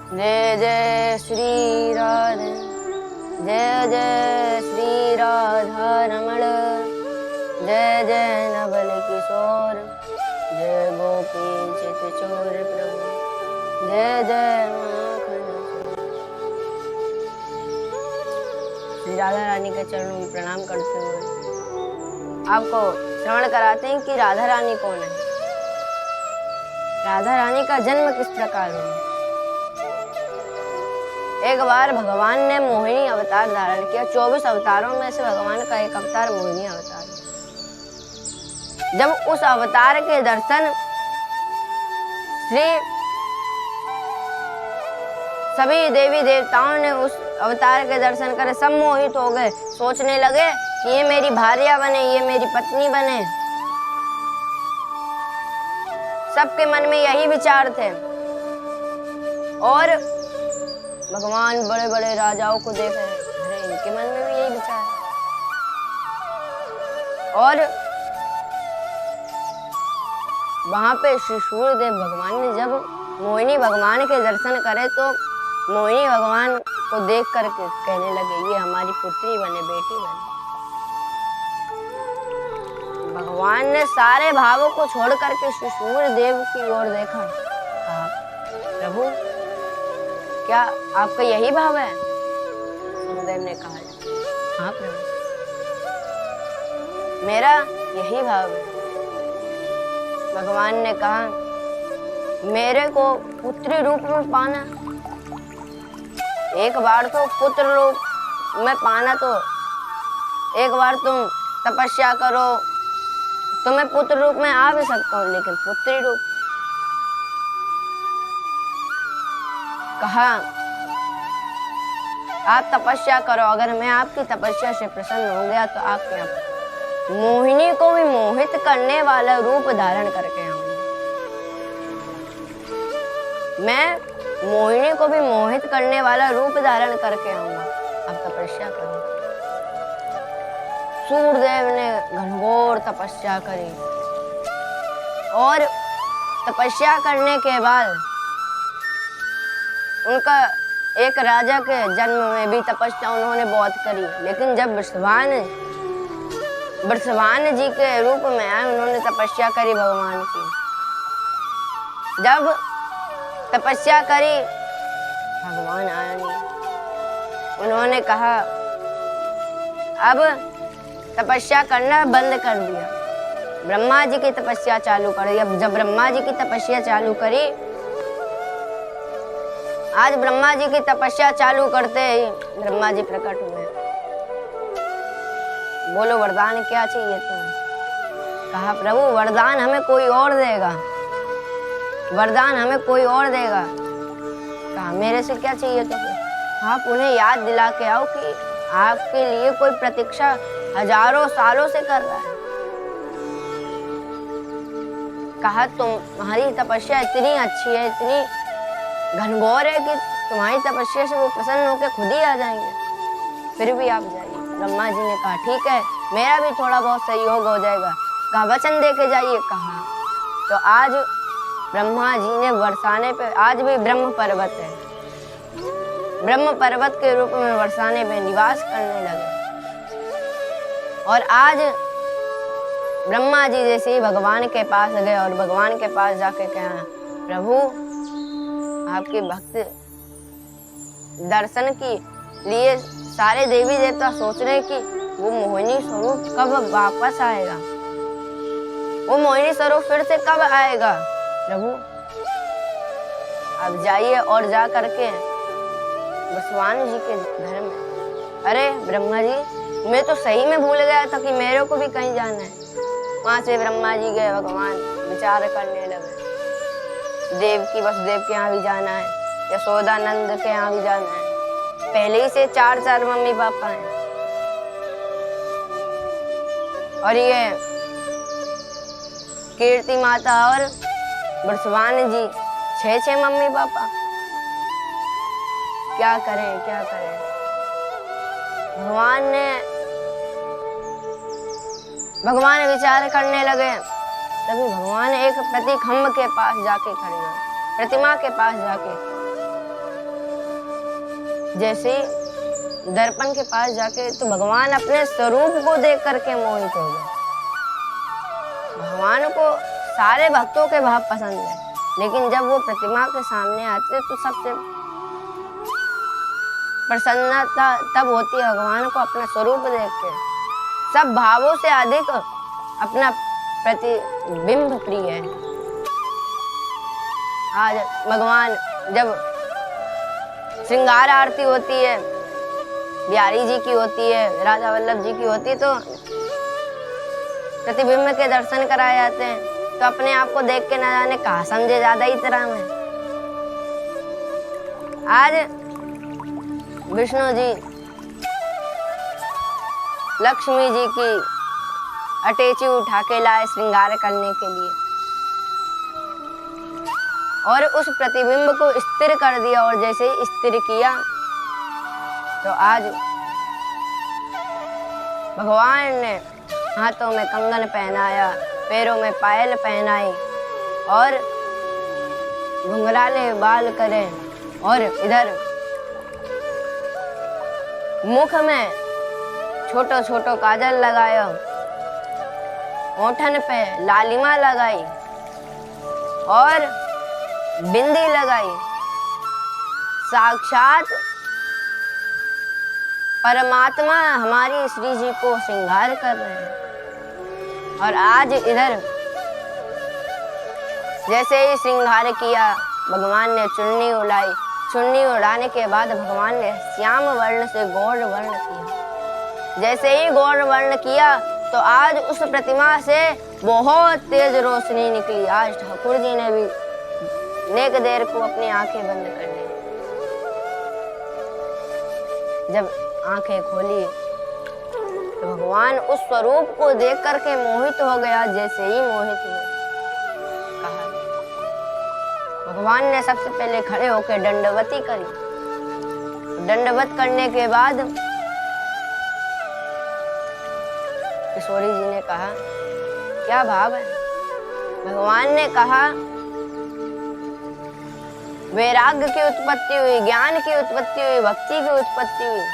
जय जय श्री राधे, जय जय श्री राधा रमण, जय जय नवल किशोर, जय गोपी चित चोर प्रभु, जय जय माखन चोर। श्री राधा रानी के चरणों में प्रणाम करते हुए आपको श्रवण कराते हैं कि राधा रानी कौन है, राधा रानी का जन्म किस प्रकार हुआ। एक बार भगवान ने मोहिनी अवतार धारण किया। 24 अवतारों में से भगवान का एक अवतार मोहिनी अवतार। जब उस अवतार के दर्शन सभी देवी देवताओं ने उस अवतार के दर्शन करे, सब मोहित हो गए, सोचने लगे कि ये मेरी भार्या बने, ये मेरी पत्नी बने। सबके मन में यही विचार थे। और भगवान बड़े बड़े राजाओं को देख रहे हैं, अरे इनके मन में भी यही विचार है। और वहां पे श्री सूर्यदेव भगवान ने जब मोहिनी भगवान के दर्शन करे तो मोहिनी भगवान को देख करके कहने लगे, ये हमारी पुत्री बने, बेटी बने। भगवान ने सारे भावों को छोड़ करके श्री सूर्यदेव की ओर देखा, कहा, प्रभु क्या आपका यही भाव है? सूर्यदेव ने कहा, हाँ प्रभु, मेरा यही भाव है। भगवान ने कहा, मेरे को पुत्री रूप में पाना, एक बार तो पुत्र रूप में पाना, तो एक बार तुम तपस्या करो तो मैं पुत्र रूप में आ भी सकता हूँ, लेकिन पुत्री रूप। कहा, आप तपस्या करो, अगर मैं आपकी तपस्या से प्रसन्न हो गया तो आपके यहाँ मोहिनी को भी मोहित करने वाला रूप धारण करके आऊंगा। मैं मोहिनी को भी मोहित करने वाला रूप धारण करके आऊंगा, आप तपस्या करो। सूर्यदेव ने घनघोर तपस्या करी और तपस्या करने के बाद उनका एक राजा के जन्म में भी तपस्या उन्होंने बहुत करी, लेकिन जब वृषभान जी के रूप में आए, उन्होंने तपस्या करी भगवान की। जब तपस्या करी, भगवान आया नहीं। उन्होंने कहा, अब तपस्या करना बंद कर दिया, ब्रह्मा जी की तपस्या चालू कर दिया। जब ब्रह्मा जी की तपस्या चालू करी, आज ब्रह्मा जी की तपस्या चालू करते ही ब्रह्मा जी प्रकट हुए। बोलो वरदान क्या चाहिए तुम्हें? कहा, प्रभु वरदान हमें कोई और देगा, वरदान हमें कोई और देगा। कहा, मेरे से क्या चाहिए तुम्हें? आप उन्हें याद दिला के आओ कि आपके लिए कोई प्रतीक्षा हजारों सालों से कर रहा है। कहा, तुम्हारी तपस्या इतनी अच्छी है, इतनी घनघोर है कि तुम्हारी तपस्या से वो प्रसन्न होकर खुद ही आ जाएंगे, फिर भी आप जाइए। ब्रह्मा जी ने कहा, ठीक है, मेरा भी थोड़ा बहुत सहयोग हो जाएगा। कहा, वचन दे के जाइए। कहा, तो आज ब्रह्मा जी ने बरसाने पे, आज भी ब्रह्म पर्वत है, ब्रह्म पर्वत के रूप में बरसाने पे निवास करने लगे। और आज ब्रह्मा जी जैसे ही भगवान के पास गए और भगवान के पास जाके कहा, प्रभु आपके भक्त दर्शन के लिए सारे देवी देवता सोच रहे कि वो मोहिनी स्वरूप कब वापस आएगा, वो मोहिनी स्वरूप फिर से कब आएगा। प्रभु आप जाइए और जा करके भगवान जी के घर में। अरे ब्रह्मा जी, मैं तो सही में भूल गया था कि मेरे को भी कहीं जाना है। वहां से ब्रह्मा जी गए, भगवान विचार करने लगे, देवकी वसुदेव के यहाँ भी जाना है, यशोदानंद के यहाँ भी जाना है, पहले ही से 4 मम्मी पापा हैं, और ये कीर्ति माता और बरसवान जी 6 मम्मी पापा। क्या करें, क्या करें? भगवान विचार करने लगे। तभी भगवान एक प्रतिखंभ के पास जाके खड़े हुए, प्रतिमा के पास जाके जैसे दर्पण के पास जाके तो भगवान अपने स्वरूप को देख करके मोहित हो गए। भगवान को सारे भक्तों के भाव पसंद है, लेकिन जब वो प्रतिमा के सामने आते तो सबसे प्रसन्नता तब होती है भगवान को अपना स्वरूप देख के। सब भावों से अधिक अपना प्रतिबिंब प्रिय है। आज भगवान जब श्रृंगार आरती होती है, बिहारी जी की होती है, राजा वल्लभ जी की होती है, तो प्रतिबिंब के दर्शन कराए जाते हैं, तो अपने आप को देख के न जाने कहा समझे ज्यादा ही तरह में। आज विष्णु जी लक्ष्मी जी की अटैची उठा के लाए श्रृंगार करने के लिए, और उस प्रतिबिंब को स्थिर कर दिया, और जैसे ही स्थिर किया तो आज भगवान ने हाथों में कंगन पहनाया, पैरों में पायल पहनाई और घुंघराले बाल करे, और इधर मुख में छोटो छोटो काजल लगाया, ओठन पे लालिमा लगाई और बिंदी लगाई। साक्षात परमात्मा हमारी श्री जी को श्रृंगार कर रहे हैं। और आज इधर जैसे ही श्रृंगार किया, भगवान ने चुन्नी उड़ाई। चुन्नी उड़ाने के बाद भगवान ने श्याम वर्ण से गौर वर्ण किया। जैसे ही गौर वर्ण किया तो आज उस प्रतिमा से बहुत तेज रोशनी निकली। आज ठाकुर जी ने भी नेक देर को अपनी आंखें बंद कर ली। जब आंखें खोली तो भगवान उस स्वरूप को देख करके मोहित हो गया। जैसे ही मोहित हुए, कहा भगवान ने सबसे पहले खड़े होकर दंडवती करी। दंडवत करने के बाद किशोरी जी ने कहा क्या भाव है। भगवान ने कहा वैराग्य की उत्पत्ति हुई, ज्ञान की उत्पत्ति हुई, भक्ति की उत्पत्ति हुई,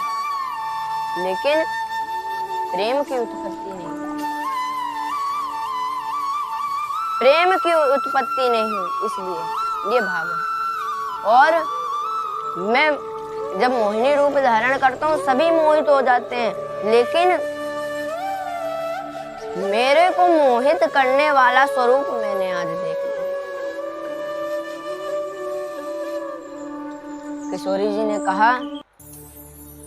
लेकिन प्रेम की उत्पत्ति नहीं। प्रेम की उत्पत्ति नहीं हुई, इसलिए ये भाव है। और मैं जब मोहिनी रूप धारण करता हूँ सभी मोहित हो जाते हैं, लेकिन मेरे को मोहित करने वाला स्वरूप मैंने आज देख लिया। किशोरी जी ने कहा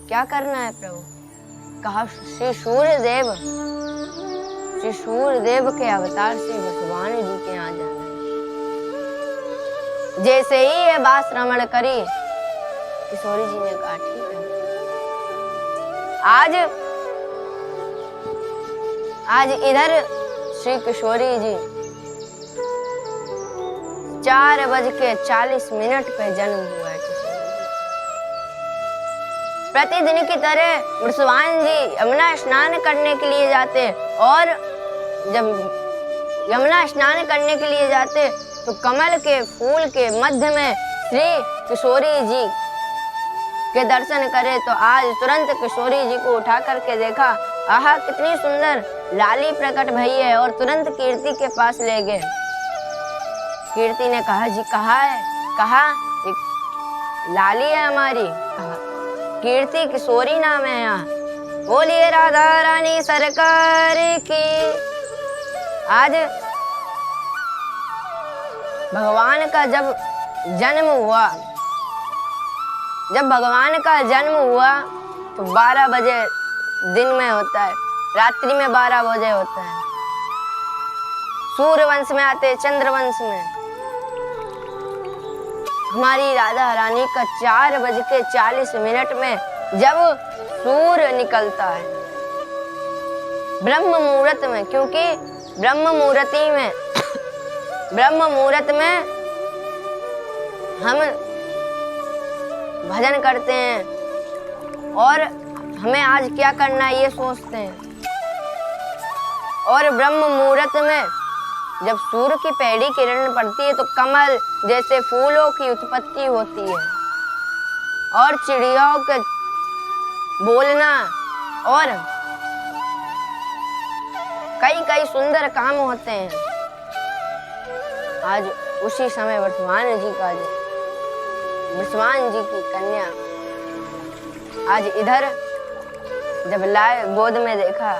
क्या करना है प्रभु। कहा श्री सूर्यदेव के अवतार से भगवान जी के यहाँ जाना है। जैसे ही ये बात श्रवण करी, किशोरी जी ने कहा ठीक है। आज इधर श्री किशोरी जी 4:40 पे जन्म हुआ है। प्रतिदिन की तरह वृषभान जी यमुना स्नान करने के लिए जाते, और जब यमुना स्नान करने के लिए जाते तो कमल के फूल के मध्य में श्री किशोरी जी के दर्शन करे। तो आज तुरंत किशोरी जी को उठा करके देखा, आहा कितनी सुंदर लाली प्रकट भई है, और तुरंत कीर्ति के पास ले गए। कीर्ति ने कहा जी कहाँ है। कहा लाली है हमारी। कहा कीर्ति किशोरी नाम है यहाँ। बोलिए राधा रानी सरकार की। आज भगवान का जब भगवान का जन्म हुआ तो 12 बजे दिन में होता है, रात्रि में 12 बजे होता है। सूर्य वंश में आते, चंद्र वंश में। हमारी राधा रानी का 4:40 में जब सूर्य निकलता है ब्रह्म मुहूर्त में, क्योंकि ब्रह्म मुहूर्त में हम भजन करते हैं और हमें आज क्या करना है ये सोचते हैं। और ब्रह्म मुहूर्त में जब सूर्य की पहली किरण पड़ती है तो कमल जैसे फूलों की उत्पत्ति होती है। और चिड़ियों के बोलना और कई कई सुंदर काम होते हैं। आज उसी समय बृषभानु जी की कन्या आज इधर जब लाए गोद में देखा,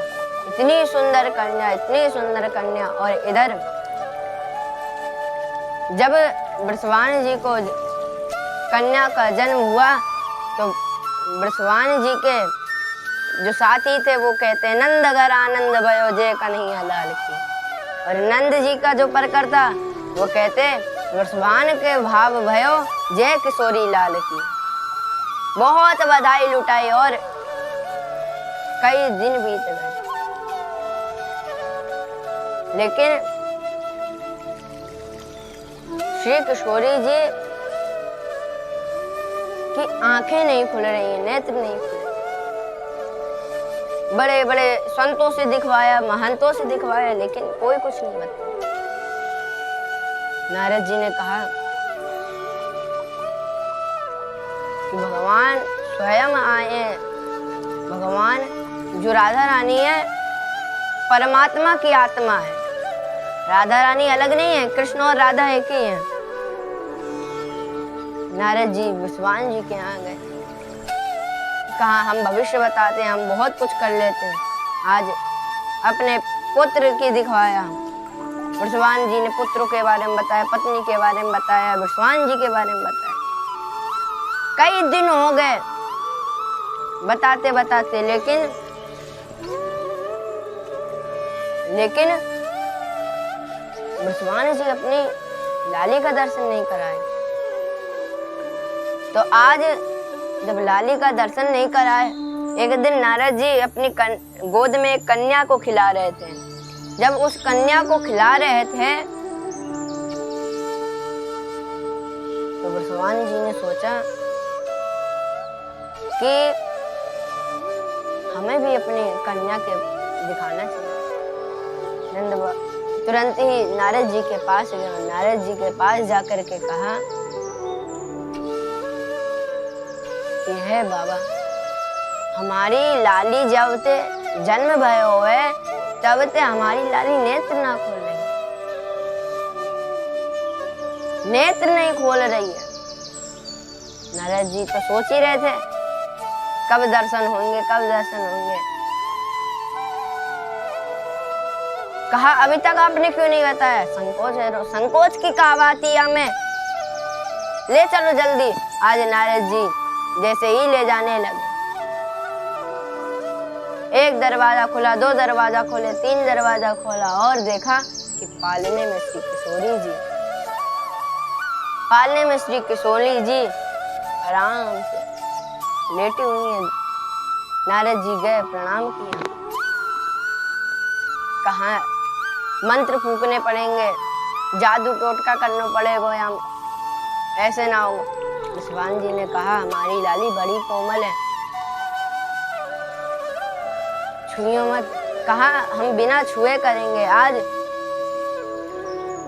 इतनी सुंदर कन्या, और इधर जब बृषभानु जी को कन्या का जन्म हुआ तो बृषभानु जी के जो साथी थे वो कहते हैं नंद घर आनंद भयो जय कन्हैया लाल की, और नंद जी का जो परकर था वो कहते बृषभानु के भाव भयो जय किशोरी लाल की। बहुत बधाई लुटाई और कई दिन बीत गए, लेकिन श्री किशोरी जी की आंखें नहीं खुल रही हैं, नेत्र नहीं खुल रहे। बड़े बड़े संतों से दिखवाया, महंतों से दिखवाया, लेकिन कोई कुछ नहीं बता। नारद जी ने कहा कि भगवान स्वयं आए। भगवान जो राधा रानी है परमात्मा की आत्मा है, राधा रानी अलग नहीं है, कृष्ण और राधा एक ही है। नारद जी बृषभानु जी के यहाँ गए, कहा हम भविष्य बताते हैं, हम बहुत कुछ कर लेते हैं। आज अपने पुत्र की दिखवाया, बृषभानु जी ने पुत्रों के बारे में बताया, पत्नी के बारे में बताया, बृषभानु जी के बारे में बताया। कई दिन हो गए बताते बताते, लेकिन बृषभानु जी अपनी लाली का दर्शन नहीं कराए। तो आज जब लाली का दर्शन नहीं कराए, एक दिन नारद जी अपनी गोद में एक कन्या को खिला रहे थे। जब उस कन्या को खिला रहे थे तो बृषभानु जी ने सोचा कि हमें भी अपनी कन्या के दिखाना चाहिए। तुरंत ही नारद जी के पास गया, नारद जी के पास जाकर के कहा कि हे बाबा, हमारी लाली जब ते जन्म भयो है तब ते हमारी लाली नेत्र ना खोल रही, नेत्र नहीं खोल रही है। नारद जी तो सोच ही रहे थे कब दर्शन होंगे, कब दर्शन होंगे। कहा अभी तक आपने क्यों नहीं बताया? संकोच है, संकोच की क्या बात है हमें, ले चलो जल्दी। आज नारद जी जैसे ही ले जाने लगे, एक दरवाजा खुला, दो दरवाजा खोले, तीन दरवाजा खोला और देखा कि पालने में श्री किशोरी जी आराम से लेटी हुई है। नारद जी गए, प्रणाम किया, कहा मंत्र फूकने पड़ेंगे, जादू टोटका करना पड़ेगा, या ऐसे ना हो। बृषभानु जी ने कहा हमारी लाली बड़ी कोमल है, छुइयो मत। कहा हम बिना छुए करेंगे। आज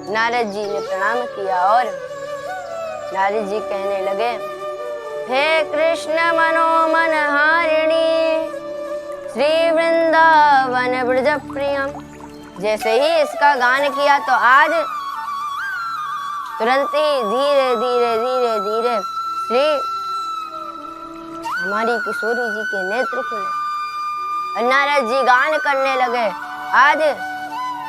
नारद जी ने प्रणाम किया और नारद जी कहने लगे, हे कृष्ण मनोमन हारिणी श्री वृंदावन ब्रज प्रियम। जैसे ही इसका गान किया तो आज तुरंत ही धीरे धीरे धीरे धीरे श्री हमारी किशोरी जी के नेत्र खुले। नारद जी गान करने लगे। आज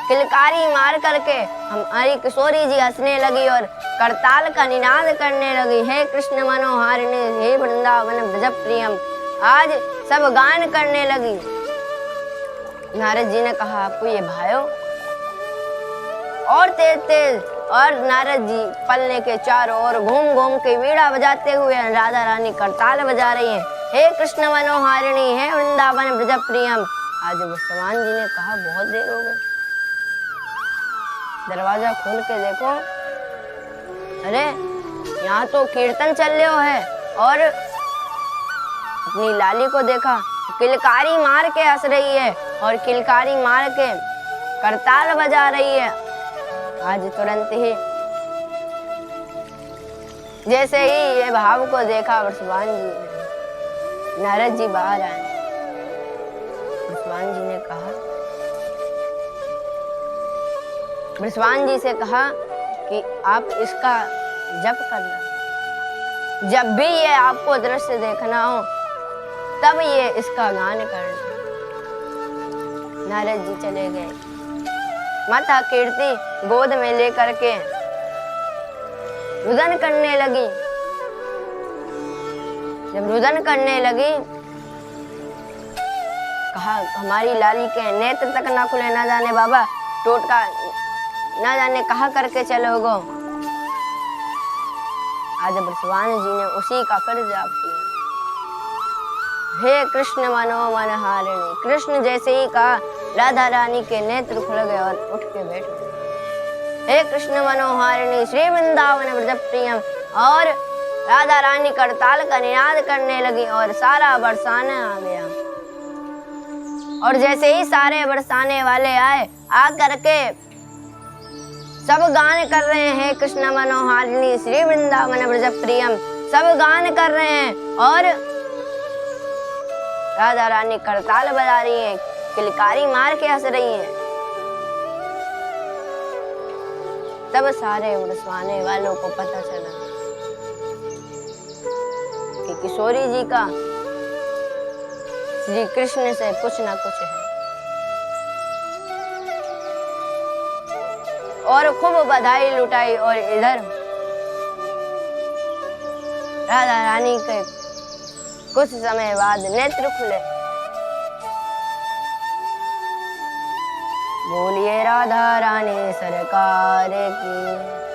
किलकारी मार करके हमारी किशोरी जी हंसने लगी और करताल का निनाद करने लगी, हे कृष्ण मनोहारिणी हे वृंदावन ब्रज प्रियम। आज सब गान करने लगी। नारद जी ने कहा आपको ये भायो, और तेज तेज। और नारद जी पलने के चारों ओर घूम घूम के वीणा बजाते हुए राधा रानी करताल बजा रही हैं, हे कृष्ण मनोहारिणी हे वृंदावन ब्रज प्रियम। आज बृषभानु जी ने कहा बहुत देर हो गई, दरवाजा खोल के देखो, अरे यहाँ तो कीर्तन चल रहा है। और अपनी लाली को देखा, किलकारी मार के हंस रही है और किलकारी मार के करताल बजा रही है। आज तुरंत ही जैसे ही ये भाव को देखा वृषभान जी ने, नारद जी बाहर आए। वृषभान जी ने कहा, वृषभान जी से कहा कि आप इसका जप करना, जब भी ये आपको दृश्य देखना हो तब ये इसका गान करना। नारद जी चले गए। माता कीर्ति गोद में लेकर के रुदन करने लगी। जब रुदन करने लगी, कहा हमारी लाली के नेत्र तक ना खुले, ना जाने बाबा टोटका ना जाने कहा करके चलोगो। आज वृषभान जी ने उसी का फिर जाप किया। हे कृष्ण मनोमन हारिणी, कृष्ण जैसे ही कहा राधा रानी के नेत्र खुल गए और उठ के बैठ गए। हे कृष्ण मनोहारिणी श्री वृंदावन व्रज प्रियम, और राधा रानी करताल का निनाद करने लगी और सारा बरसाने आ गया। और जैसे ही सारे बरसाने वाले आए, आ करके सब गान कर रहे हैं कृष्ण मनोहारिणी श्री वृंदावन व्रज प्रियम, सब गान कर रहे हैं और राधा रानी करताल बजा रही है, किलकारी मार के हंस रही है। तब सारे बरसाने वालों को पता चला कि किशोरी जी का श्री कृष्ण से कुछ ना कुछ है। और खूब बधाई लुटाई। और इधर राधा रानी के कुछ समय बाद नेत्र खुले। बोलिए राधा रानी सरकार की।